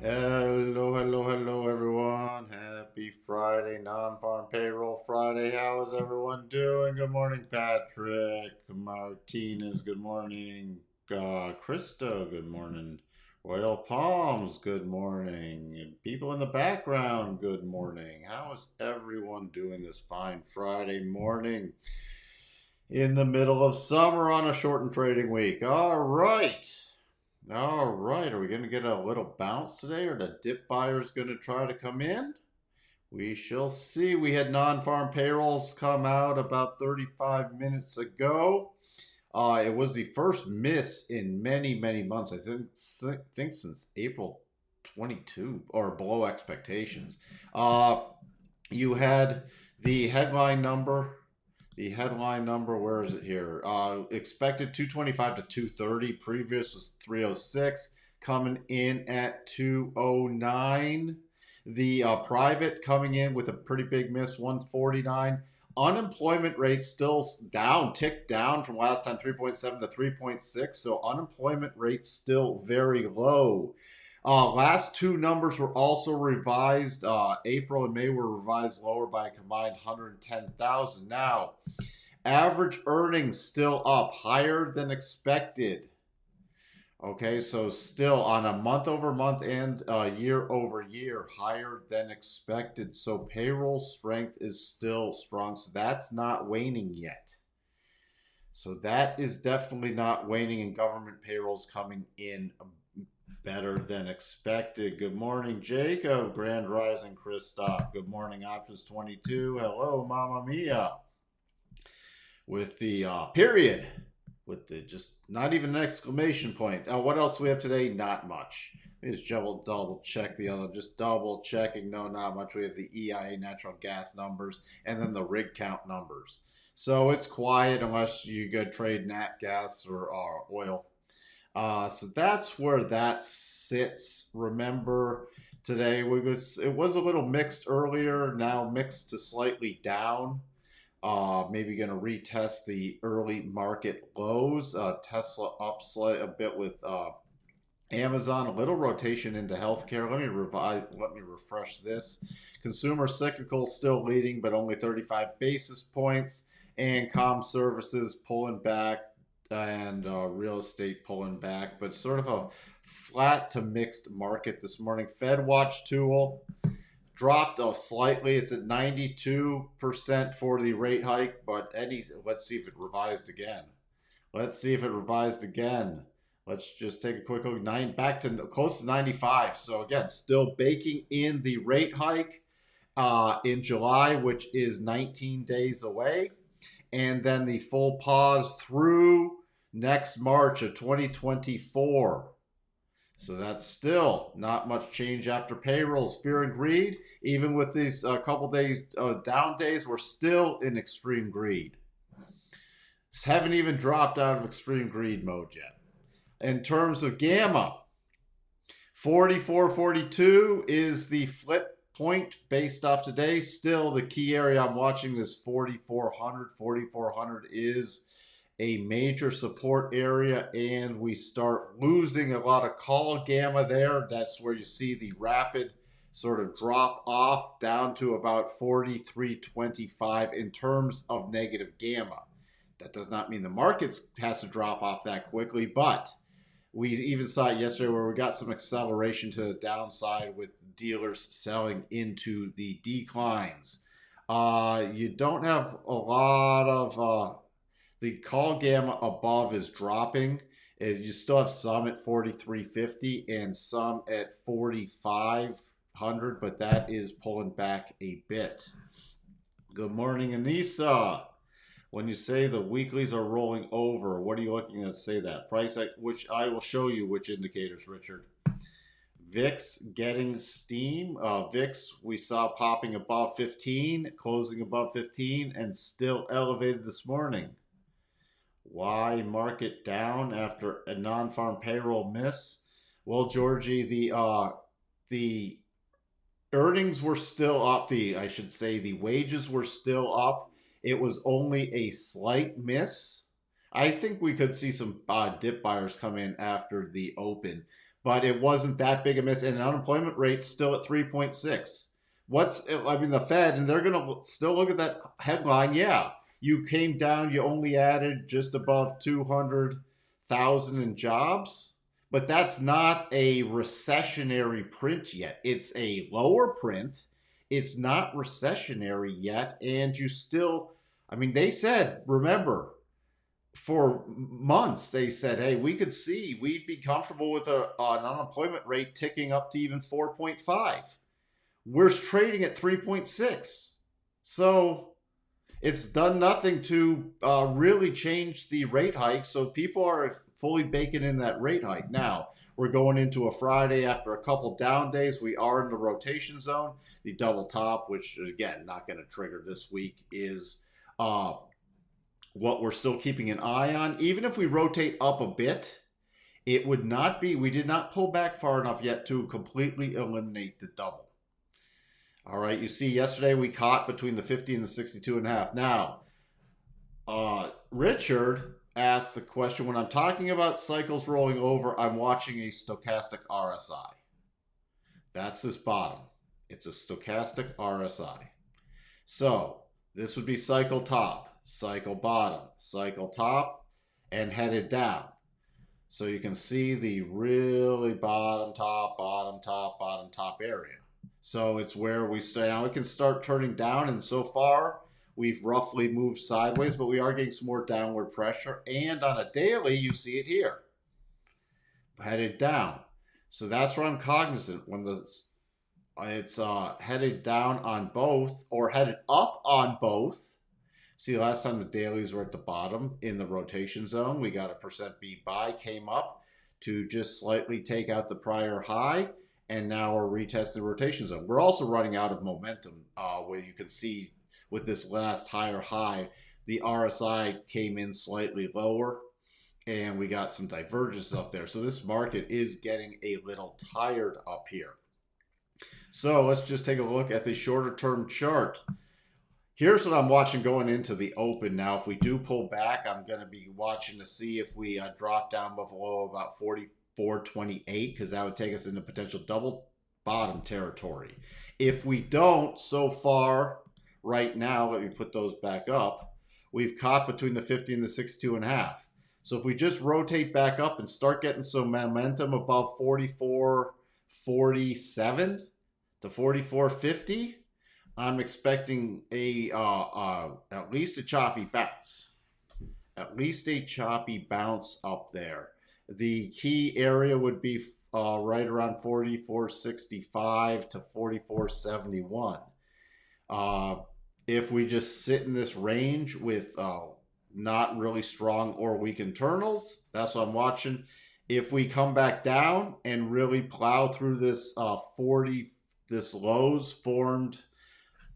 Hello, hello, hello, everyone. Happy Friday, Non-Farm Payroll Friday. How is everyone doing? Good morning, Patrick. Martinez, good morning. Krista, good morning. Royal Palms, good morning. And people in the background, good morning. How is everyone doing this fine Friday morning in the middle of summer on a shortened trading week? All right. All right, are we going to get a little bounce today, or the dip buyers going to try to come in? We shall see. We had non-farm payrolls come out about 35 minutes ago. It was the first miss in many, many months. I think since April 22 or below expectations. Uh, you had the headline number. The headline number, where is it here? Expected 225 to 230. Previous was 306. Coming in at 209. The private coming in with a pretty big miss, 149. Unemployment rate still down, ticked down from last time, 3.7 to 3.6. So unemployment rate still very low. Last two numbers were also revised. April and May were revised lower by a combined 110,000. Now, average earnings still up, higher than expected. Okay, so still on a month over month and year over year, higher than expected. So payroll strength is still strong. So that's not waning yet. So that is definitely not waning, and government payrolls coming in better than expected. Good morning, Jacob. Grand Rising, Christoph. Good morning, Options 22. Hello, Mama Mia. With the period, with the just not even an exclamation point. What else do we have today? Not much. Let me just double check the other, just double checking. No, not much. We have the EIA natural gas numbers and then the rig count numbers. So it's quiet unless you go trade nat gas or oil. So that's where that sits. Remember, today it was a little mixed earlier. Now mixed to slightly down. Maybe going to retest the early market lows. Tesla up a bit with Amazon. A little rotation into healthcare. Let me refresh this. Consumer cyclical still leading, but only 35 basis points. And comm services pulling back, and real estate pulling back, but sort of a flat to mixed market this morning. Fed watch tool dropped slightly. It's at 92% for the rate hike, but let's see if it revised again. Let's see if it revised again. Let's just take a quick look. Back to close to 95. So again, still baking in the rate hike in July, which is 19 days away, and then the full pause through next March of 2024. So that's still not much change after payrolls. Fear and greed, even with these couple days down days, we're still in extreme greed. Haven't even dropped out of extreme greed mode yet. In terms of gamma, 44.42 is the flip point based off today. Still, the key area I'm watching is 4,400. 4,400 is a major support area, and we start losing a lot of call gamma there. That's where you see the rapid sort of drop off down to about 43.25 in terms of negative gamma. That does not mean the market has to drop off that quickly, but we even saw it yesterday where we got some acceleration to the downside with dealers selling into the declines. You don't have a lot of the call gamma above is dropping. You still have some at 43.50 and some at 4,500, but that is pulling back a bit. Good morning, Anissa. When you say the weeklies are rolling over, what are you looking at to say that? Price, which I will show you which indicators, Richard. VIX getting steam. VIX we saw popping above 15, closing above 15, and still elevated this morning. Why market down after a non-farm payroll miss? Well, Georgie, the earnings were still up. The wages were still up. It was only a slight miss. I think we could see some dip buyers come in after the open, but it wasn't that big a miss, and the unemployment rate still at 3.6. I mean, the Fed, and they're going to still look at that headline. Yeah, you came down, you only added just above 200,000 in jobs, but that's not a recessionary print yet. It's a lower print. It's not recessionary yet, and you still, I mean, they said, remember, for months they said, hey, we could see we'd be comfortable with an unemployment rate ticking up to even 4.5. We're trading at 3.6. So it's done nothing to really change the rate hike. So people are fully baking in that rate hike. Now, we're going into a Friday after a couple down days. We are in the rotation zone. The double top, which again, not going to trigger this week, is what we're still keeping an eye on. Even if we rotate up a bit, it would not be, we did not pull back far enough yet to completely eliminate the double. All right, you see yesterday we caught between the 50 and the 62.5. Now, Richard asked the question, when I'm talking about cycles rolling over, I'm watching a stochastic RSI. That's this bottom. It's a stochastic RSI. So this would be cycle top, cycle bottom, cycle top, and headed down. So you can see the really bottom top, bottom top, bottom top area. So it's where we stay. Now it can start turning down, and so far we've roughly moved sideways, but we are getting some more downward pressure. And on a daily, you see it here, headed down. So that's where I'm cognizant when it's headed down on both or headed up on both. See, last time the dailies were at the bottom in the rotation zone, we got a % buy, came up to just slightly take out the prior high, and now we're retesting the rotation zone. We're also running out of momentum, where you can see with this last higher high, the RSI came in slightly lower, and we got some divergence up there. So this market is getting a little tired up here. So let's just take a look at the shorter term chart. Here's what I'm watching going into the open. Now, if we do pull back, I'm going to be watching to see if we drop down below about 44.28, because that would take us into potential double bottom territory. If we don't, so far, right now, let me put those back up, we've caught between the 50 and the 62.5. So if we just rotate back up and start getting some momentum above 44.47 to 44.50, I'm expecting at least a choppy bounce. At least a choppy bounce up there. The key area would be right around 44.65 to 44.71. If we just sit in this range with not really strong or weak internals, that's what I'm watching. If we come back down and really plow through this this lows formed,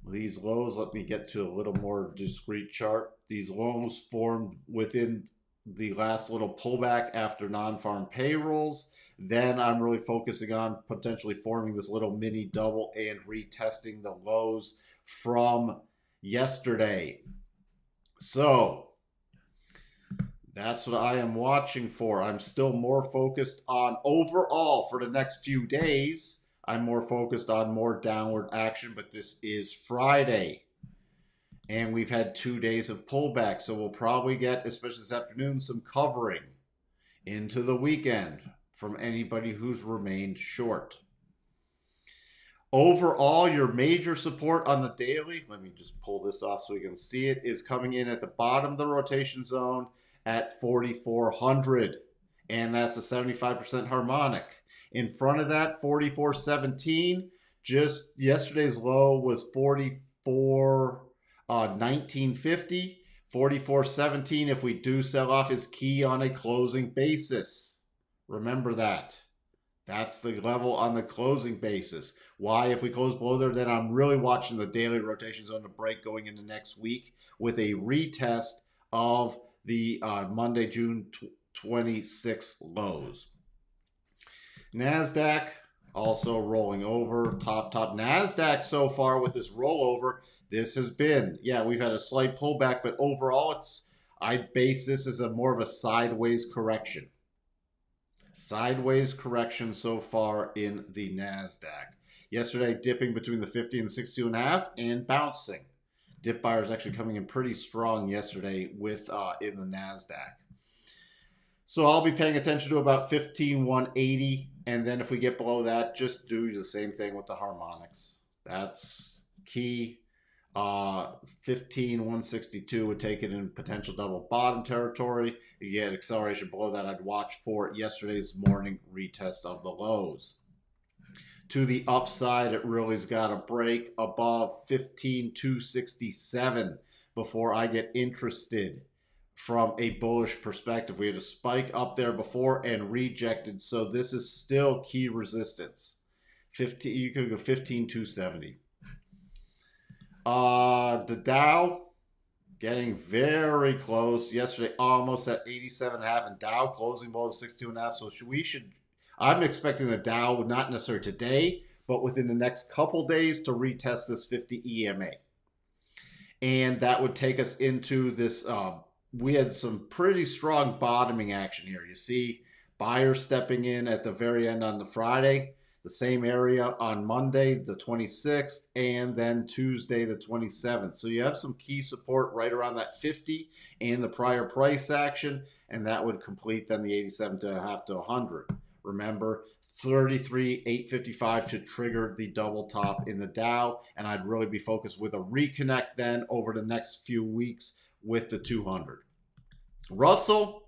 these lows, let me get to a little more discrete chart. These lows formed within the last little pullback after non-farm payrolls. Then I'm really focusing on potentially forming this little mini double and retesting the lows from yesterday. So that's what I am watching for. I'm still more focused on overall for the next few days. I'm more focused on more downward action, but this is Friday. And we've had 2 days of pullback, so we'll probably get, especially this afternoon, some covering into the weekend from anybody who's remained short. Overall, your major support on the daily, let me just pull this off so we can see it, is coming in at the bottom of the rotation zone at 4,400. And that's a 75% harmonic. In front of that, 44.17. Just yesterday's low was 44.1950. 44.17, if we do sell off, is key on a closing basis. Remember that. That's the level on the closing basis. Why? If we close below there, then I'm really watching the daily rotation zone to break going into next week with a retest of the Monday, June 26th lows. NASDAQ also rolling over, top. NASDAQ so far with this rollover, this has been, yeah, we've had a slight pullback, but overall I base this as more of a sideways correction. Sideways correction so far in the NASDAQ. Yesterday, dipping between the 50 and 62.5 and bouncing. Dip buyers actually coming in pretty strong yesterday with in the NASDAQ. So I'll be paying attention to about 15,180. And then if we get below that, just do the same thing with the harmonics. That's key. 15,162 would take it in potential double bottom territory. You get acceleration below that. I'd watch for yesterday's morning retest of the lows. To the upside, it really's got to break above 15,267 before I get interested from a bullish perspective. We had a spike up there before and rejected, so this is still key resistance. You could go 15,270. The Dow getting very close. Yesterday almost at 87.5 and Dow closing below 62.5. So I'm expecting the Dow, not necessarily today, but within the next couple days to retest this 50 EMA. And that would take us into this, we had some pretty strong bottoming action here. You see buyers stepping in at the very end on the Friday, the same area on Monday, the 26th, and then Tuesday, the 27th. So you have some key support right around that 50 and the prior price action, and that would complete then the 87.5 to 100. Remember, 33,855 to trigger the double top in the Dow, and I'd really be focused with a reconnect then over the next few weeks with the 200. Russell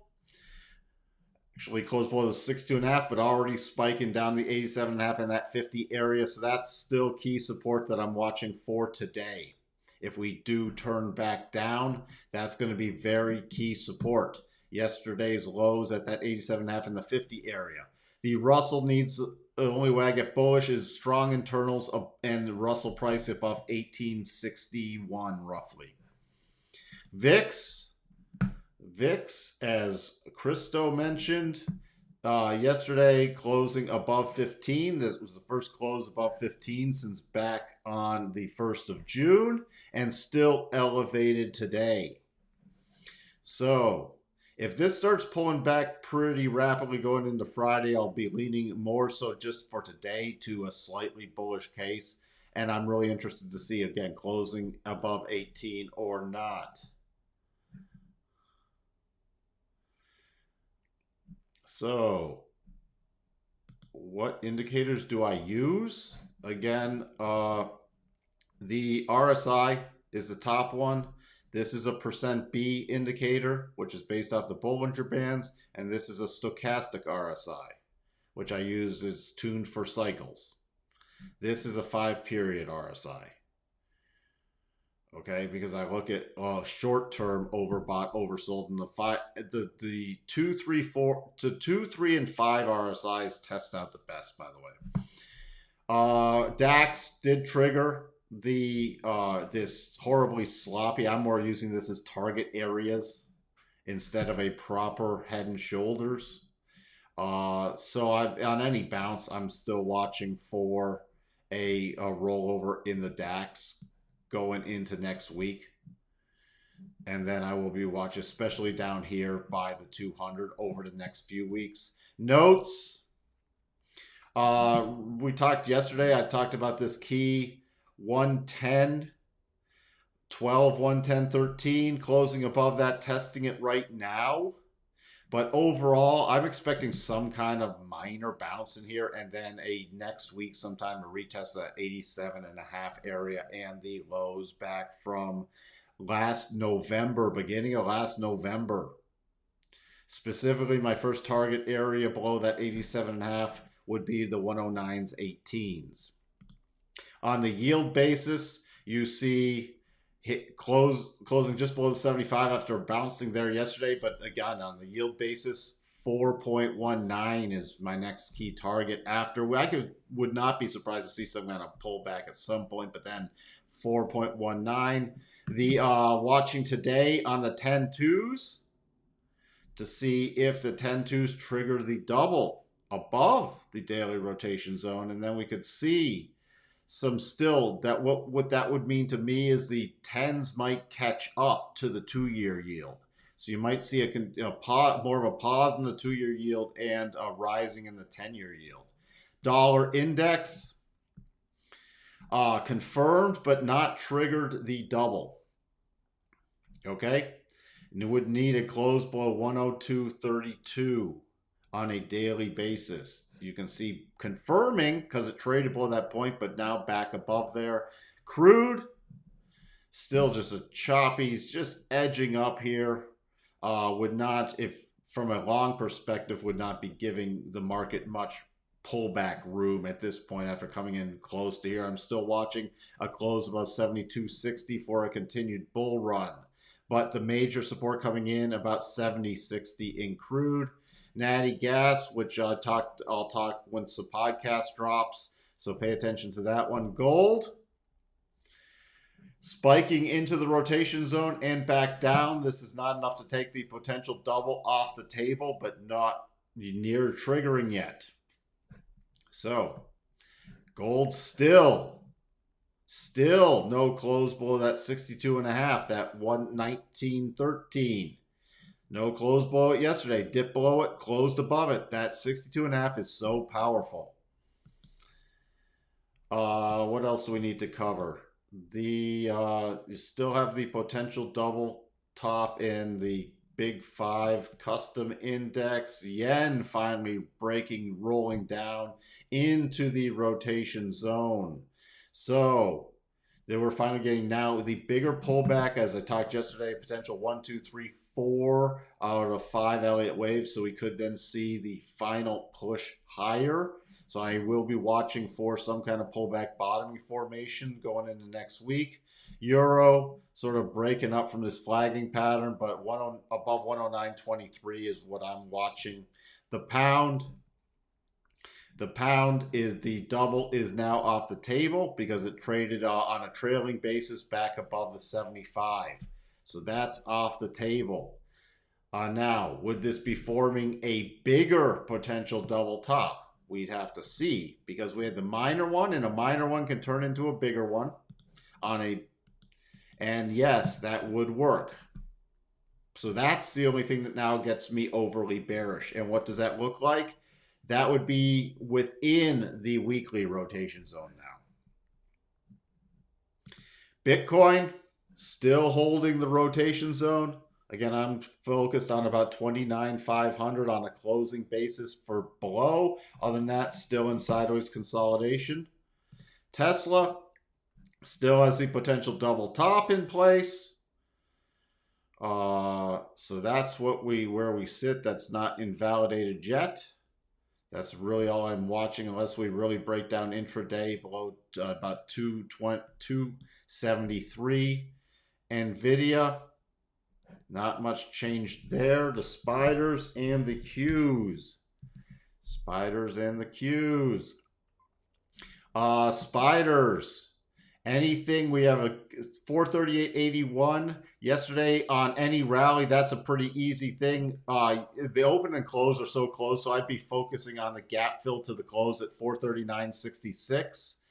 actually closed below the 62.5, but already spiking down the 87.5 in that 50 area. So that's still key support that I'm watching for today. If we do turn back down, that's going to be very key support. Yesterday's lows at that 87.5 in the 50 area. The Russell needs, the only way I get bullish is strong internals and the Russell price above 1861 roughly. VIX, as Christo mentioned, yesterday closing above 15. This was the first close above 15 since back on the 1st of June and still elevated today. So if this starts pulling back pretty rapidly going into Friday, I'll be leaning more so just for today to a slightly bullish case. And I'm really interested to see, again, closing above 18 or not. So what indicators do I use? Again, the RSI is the top one. This is a %B indicator, which is based off the Bollinger Bands, and this is a stochastic RSI, which I use is tuned for cycles. This is a 5-period RSI. Okay, because I look at short-term overbought, oversold, and the 2, 3, 4 to 2, 3, and 5 RSIs test out the best, by the way. DAX did trigger the this horribly sloppy. I'm more using this as target areas instead of a proper head and shoulders. So on any bounce, I'm still watching for a rollover in the DAX going into next week. And then I will be watching, especially down here by the 200 over the next few weeks. Notes. We talked yesterday. I talked about this key 110, 12, 110, 13, closing above that, testing it right now. But overall, I'm expecting some kind of minor bounce in here and then a next week sometime to retest that 87.5 area and the lows back from last November, beginning of last November. Specifically, my first target area below that 87.5 would be the 109s, 18s. On the yield basis, you see closing just below the 75 after bouncing there yesterday. But again, on the yield basis, 4.19 is my next key target. After I would not be surprised to see some kind of pullback at some point, but then 4.19. The watching today on the 10-2s to see if the 10-2s trigger the double above the daily rotation zone, and then we could see some still that what that would mean to me is the 10s might catch up to the 2-year yield. So you might see more of a pause in the 2-year yield and a rising in the 10-year yield. Dollar index confirmed but not triggered the double. Okay, and you would need a close below 102.32 on a daily basis. You can see confirming because it traded below that point, but now back above there. Crude, still just a choppy, just edging up here. Would not, if from a long perspective, would not be giving the market much pullback room at this point after coming in close to here. I'm still watching a close above 72.60 for a continued bull run. But the major support coming in about 70.60 in crude. Natty gas, which I'll talk once the podcast drops, so pay attention to that one. Gold spiking into the rotation zone and back down. This is not enough to take the potential double off the table, but not near triggering yet. So gold still no close below that 62.5, that 119.13. No close below it yesterday. Dipped below it, closed above it. That 62.5 is so powerful. What else do we need to cover? You still have the potential double top in the Big 5 custom index. Yen finally rolling down into the rotation zone. So they were finally getting now the bigger pullback, as I talked yesterday, potential 1, 2, 3, 4 out of 5 Elliott waves. So we could then see the final push higher. So I will be watching for some kind of pullback bottoming formation going into next week. Euro sort of breaking up from this flagging pattern, but above 109.23 is what I'm watching. The pound is the double is now off the table because it traded on a trailing basis back above the 75. So that's off the table. Now, would this be forming a bigger potential double top? We'd have to see, because we had the minor one, and a minor one can turn into a bigger one and yes, that would work. So that's the only thing that now gets me overly bearish. And what does that look like? That would be within the weekly rotation zone now. Bitcoin still holding the rotation zone. Again, I'm focused on about 29,500 on a closing basis for below. Other than that, still in sideways consolidation. Tesla still has the potential double top in place. So that's where we sit. That's not invalidated yet. That's really all I'm watching, unless we really break down intraday below about 273. Nvidia, not much change there. The spiders and the Qs. Spiders. Anything, we have a 438.81 yesterday on any rally. That's a pretty easy thing. The open and close are so close, so I'd be focusing on the gap fill to the close at 439.66.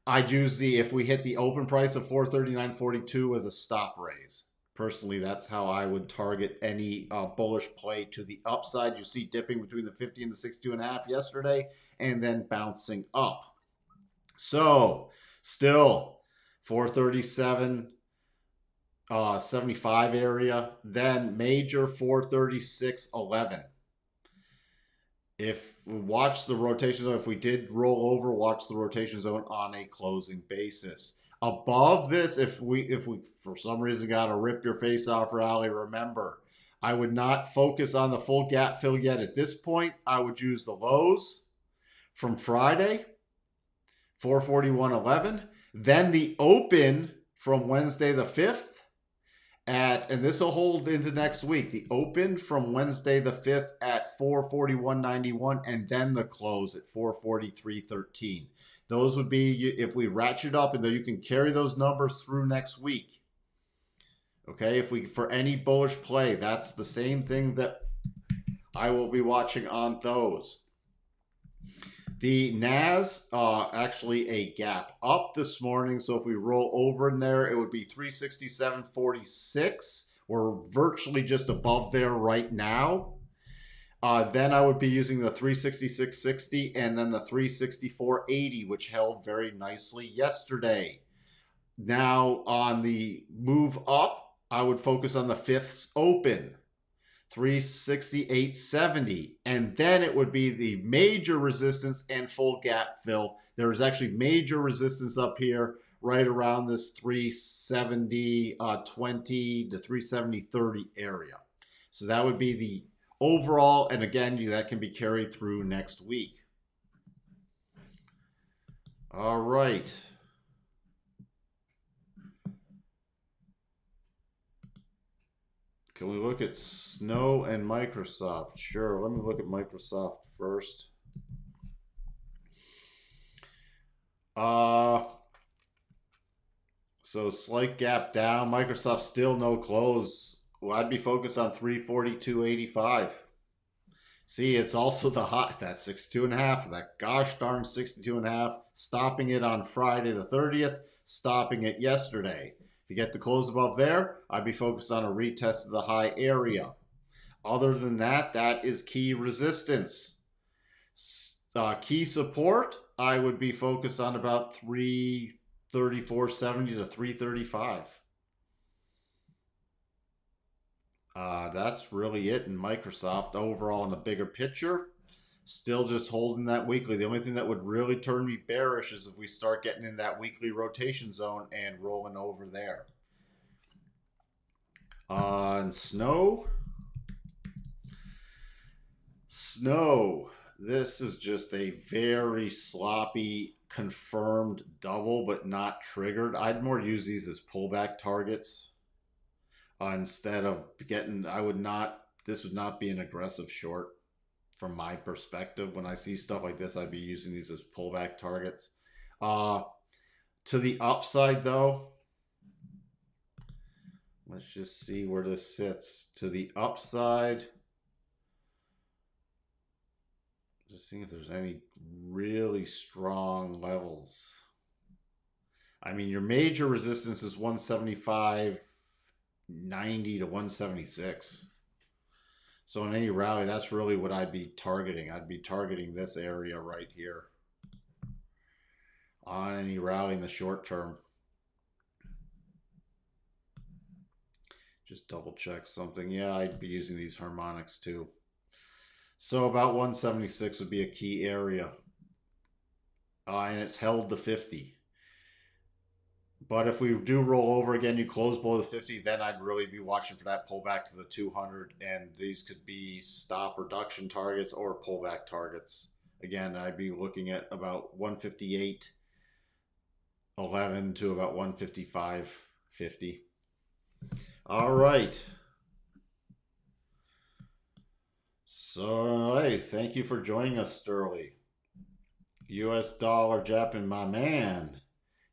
I'd use if we hit the open price of 439.42 as a stop raise. Personally, that's how I would target any bullish play to the upside. You see dipping between the 50 and the 62.5 yesterday, and then bouncing up. So still 437.75 area, then major 436.11. If we watch the rotation zone, if we did roll over, watch the rotation zone on a closing basis. Above this, if we for some reason got a rip your face off rally, remember, I would not focus on the full gap fill yet at this point. I would use the lows from Friday, 441.11. Then the open from Wednesday the 5th and this will hold into next week. The open from Wednesday the 5th at 441.91, and then the close at 443.13. Those would be, if we ratchet up, and then you can carry those numbers through next week. Okay, for any bullish play, that's the same thing that I will be watching on those. The NAS, actually a gap up this morning. So if we roll over in there, it would be 367.46 We're virtually just above there right now. Then I would be using the 366.60 and then the 364.80, which held very nicely yesterday. Now on the move up, I would focus on the fifth's open, 368.70, and then it would be the major resistance and full gap fill. There is actually major resistance up here right around this 370.20 to 370.30 area. So that would be the overall, and again, that can be carried through next week. All right. Can we look at Snow and Microsoft? Sure, let me look at Microsoft first. So slight gap down. Microsoft still no close. Well, I'd be focused on 342.85. See, it's also the hot, that 62.5, that gosh darn 62.5, stopping it on Friday the 30th, stopping it yesterday. If you get the close above there, I'd be focused on a retest of the high area. Other than that, that is key resistance. Key support, I would be focused on about 334.70 to 335. That's really it in Microsoft. Overall, in the bigger picture, still just holding that weekly. The only thing that would really turn me bearish is if we start getting in that weekly rotation zone and rolling over there. And Snow, this is just a very sloppy confirmed double, but not triggered. I'd more use these as pullback targets. Instead of getting, this would not be an aggressive short from my perspective. When I see stuff like this, I'd be using these as pullback targets. To the upside though, let's just see where this sits. To the upside, just seeing if there's any really strong levels. I mean, your major resistance is 175.90 to 176. So in any rally, that's really what I'd be targeting. I'd be targeting this area right here on any rally in the short term. Just double check something. Yeah, I'd be using these harmonics too. So about 176 would be a key area. And it's held the 50. But if we do roll over again, you close below the 50, then I'd really be watching for that pullback to the 200. And these could be stop reduction targets or pullback targets. Again, I'd be looking at about 158.11 to about 155.50. All right. So, hey, thank you for joining us, Sterling. US dollar Japan, my man.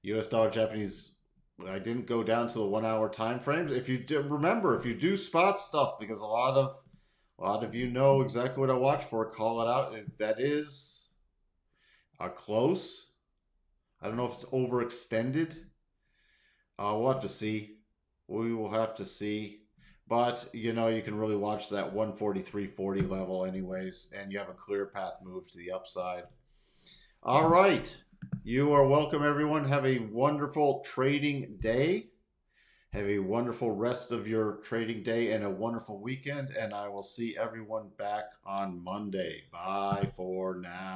US dollar Japanese, I didn't go down to the 1 hour time frames. If you do, remember, if you do spot stuff, because a lot of you know exactly what I watch for, call it out. That is close. I don't know if it's overextended. We'll have to see. We will have to see. But, you know, you can really watch that 143.40 level anyways, and you have a clear path move to the upside. All right. You are welcome, everyone. Have a wonderful trading day. Have a wonderful rest of your trading day and a wonderful weekend. And I will see everyone back on Monday. Bye for now.